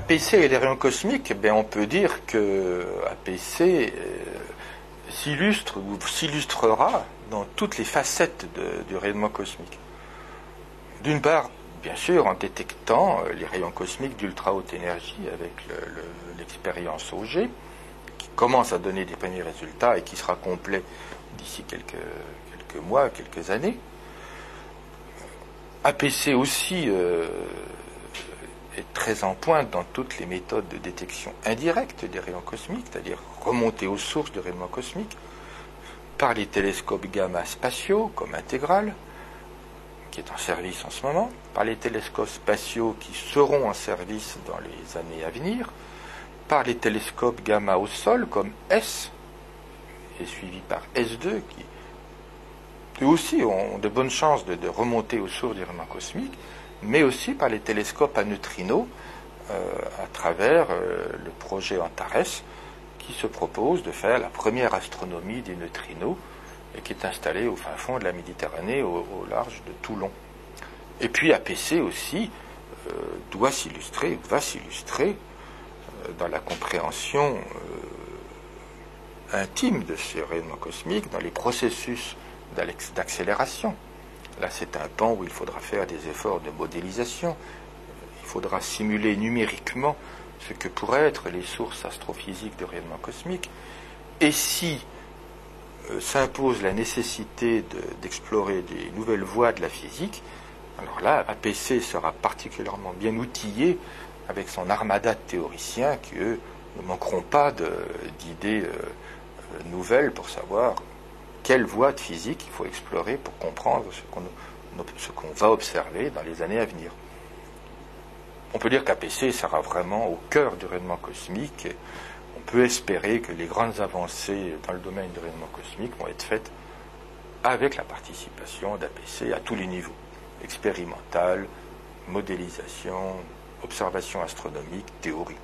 APC et les rayons cosmiques, on peut dire que APC s'illustre ou s'illustrera dans toutes les facettes du rayonnement cosmique. D'une part, bien sûr, en détectant les rayons cosmiques d'ultra haute énergie avec l'expérience Auger, qui commence à donner des premiers résultats et qui sera complet d'ici quelques mois, quelques années. APC aussi est très en pointe dans toutes les méthodes de détection indirecte des rayons cosmiques, c'est-à-dire remonter aux sources du rayonnement cosmique, par les télescopes gamma spatiaux, comme Intégral, qui est en service en ce moment, par les télescopes spatiaux qui seront en service dans les années à venir, par les télescopes gamma au sol, comme S, et suivi par S2, qui eux aussi ont de bonnes chances de remonter aux sources du rayonnement cosmique, mais aussi par les télescopes à neutrinos, à travers le projet Antares, qui se propose de faire la première astronomie des neutrinos, et qui est installée au fin fond de la Méditerranée, au large de Toulon. Et puis APC aussi doit s'illustrer, va s'illustrer dans la compréhension intime de ces rayonnements cosmiques, dans les processus d'accélération. Là, c'est un pan où il faudra faire des efforts de modélisation. Il faudra simuler numériquement ce que pourraient être les sources astrophysiques de rayonnement cosmique. Et si s'impose la nécessité d'explorer des nouvelles voies de la physique, alors là, APC sera particulièrement bien outillé avec son armada de théoriciens qui, eux, ne manqueront pas d'idées nouvelles pour savoir quelle voie de physique il faut explorer pour comprendre ce qu'on va observer dans les années à venir. On peut dire qu'APC sera vraiment au cœur du rayonnement cosmique. On peut espérer que les grandes avancées dans le domaine du rayonnement cosmique vont être faites avec la participation d'APC à tous les niveaux. Expérimental, modélisation, observation astronomique, théorie.